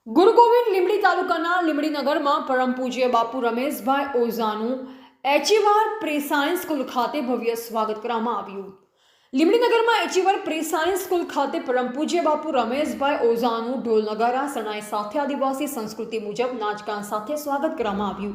ગુરુ ગોવિંદ લીંબડી તાલુકાના લીંબડી નગરમાં પરમ પૂજ્ય બાપુ રમેશભાઈ ઓઝાનું એચીવાર પ્રી સાયન્સ સ્કૂલ ખાતે ભવ્ય સ્વાગત કરવામાં આવ્યું। લીંબડી નગરમાં એચીવાર પ્રી સાયન્સ સ્કૂલ ખાતે પરમ પૂજ્ય બાપુ રમેશભાઈ ઓઝાનું ઢોલ નગારા શરણાઈ સાથે આદિવાસી સંસ્કૃતિ મુજબ નાચગાન સાથે સ્વાગત કરવામાં આવ્યું।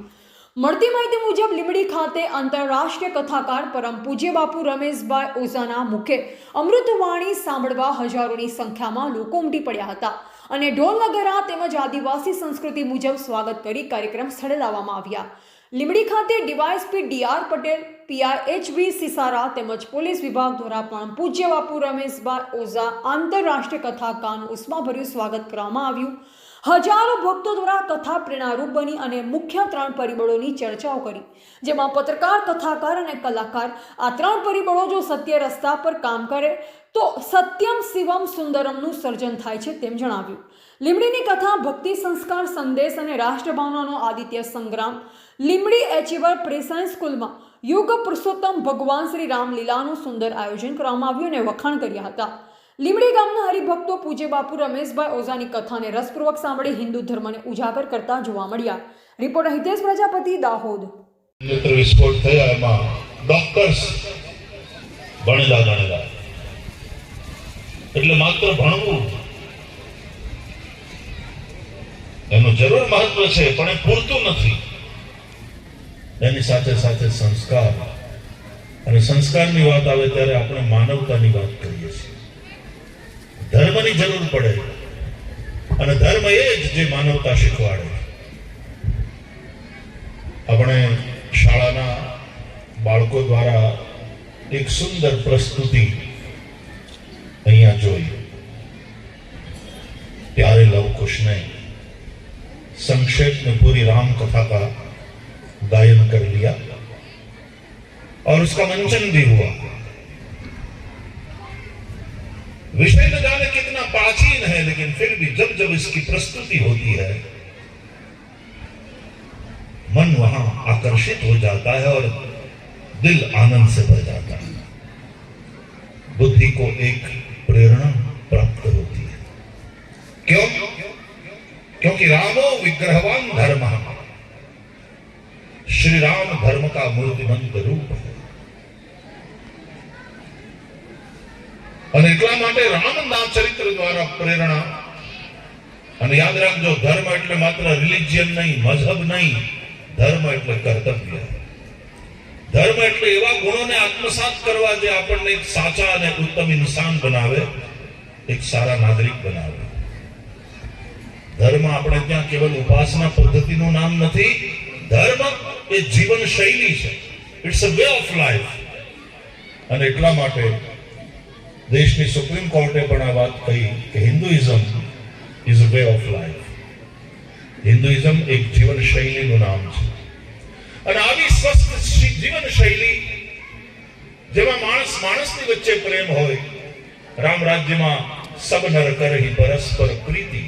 મળતી માહિતી મુજબ લીંબડી ખાતે આંતરરાષ્ટ્રીય કથાકાર પરમ પૂજ્ય બાપુ રમેશભાઈ ઓઝાના મુખે અમૃતવાણી સાંભળવા હજારોની સંખ્યામાં લોકો ઉમટી પડ્યા હતા અને ઢોલ નગારા તેમજ આદિવાસી સંસ્કૃતિ મુજબ સ્વાગત કરી કાર્યક્રમ સ્થળે લાવવામાં આવ્યા। લીંબડી ખાતે DYSP DR Patel, PI HV Sisara તેમજ પોલીસ વિભાગ દ્વારા પણ પૂજ્ય બાપુ રમેશભાઈ ઓઝા આંતરરાષ્ટ્રીય કથાકારનું ઉષ્માભર્યું સ્વાગત કરવામાં આવ્યું। હજારો ભક્તો દ્વારા કથા પ્રેરણારૂપ બની અને મુખ્ય 3 પરિબળોની ચર્ચાઓ કરી, જેમાં પત્રકાર, કથાકાર અને કલાકાર આ 3 પરિબળો જો સત્ય રસ્તા પર કામ કરે તો સત્યમ શિવમ સુંદરમનું સર્જન થાય છે તેમ જણાવ્યું। લીંબડીની કથા ભક્તિ, સંસ્કાર, સંદેશ અને રાષ્ટ્રભાવનાનો આદિત્ય સંગ્રામ લીંબડી એચીવાર પ્રી સાયન્સ સ્કૂલમાં યુગ પુરુષોત્તમ ભગવાન શ્રી રામલીલાનું સુંદર આયોજન કરવામાં આવ્યું અને વખાણ કર્યા હતા। લીંબડી ગામના હરિભક્તો પૂજ્ય બાપુ રમેશભાઈ ઓઝાની કથાને રસપૂર્વક સાંભળી હિન્દુ ધર્મને ઉજાગર કરતા જોવા મળ્યા। રિપોર્ટર હિતેશ પ્રજાપતિ, દાહોદ। વિસ્ફોટ થયા એમાં ડોક્ટર્સ ભણેલા એટલે માત્ર ભણવું એનું જરૂર મહત્વ છે, પણ એ પૂરતું નથી। એની સાથે સાથે સંસ્કાર, અને સંસ્કારની વાત આવે ત્યારે આપણે માનવતાની વાત કરીએ છીએ। ધર્મની જરૂર પડે અને ધર્મ એ જ જે માનવતા શીખવાડે। આપણે શાળાના બાળકો દ્વારા એક સુંદર પ્રસ્તુતિ અહીંયા જોઈ। प्यारे लव कुश ने संक्षेप में पूरी राम कथा का गायन कर लिया और उसका मंचन भी हुआ। विषय न जाने कितना प्राचीन है, लेकिन फिर भी जब जब इसकी प्रस्तुति होती है मन वहां आकर्षित हो जाता है और दिल आनंद से भर जाता है। बुद्धि को एक प्रेरणा प्राप्त होती है। क्यों? क्योंकि रामो विग्रहवान धर्म, श्री राम धर्म का मूर्तिमंत रूप है। અને એટલા માટે રામના ચરિત્ર દ્વારા પ્રેરણા। અને યાદ રાખજો, ધર્મ એટલે માત્ર રિલિજિયન નહીં, મઝહબ નહીં, ધર્મ એટલે કર્તવ્ય। ધર્મ એટલે એવા ગુણોને આત્મસાત કરવા જે આપણને એક સાચા અને ઉત્તમ ઇન્સાન બનાવે, એક સારા નાગરિક બનાવે। ધર્મ આપણે ત્યાં કેવલ ઉપાસના પદ્ધતિનું નામ નથી, ધર્મ એ જીવન શૈલી છે। It's a way of life. અને એટલા માટે દેશની સુપ્રીમ કોર્ટે પણ આ વાત કહી કે Hinduism is a way of life. Hinduism એક જીવન શૈલીનું નામ છે। અને આવી સ્વસ્થ જીવન શૈલી જેમાં માણસની વચ્ચે પ્રેમ હોય, રામ રાજ્યમાં સબ નર કરહી પરસ્પર પ્રીતિ।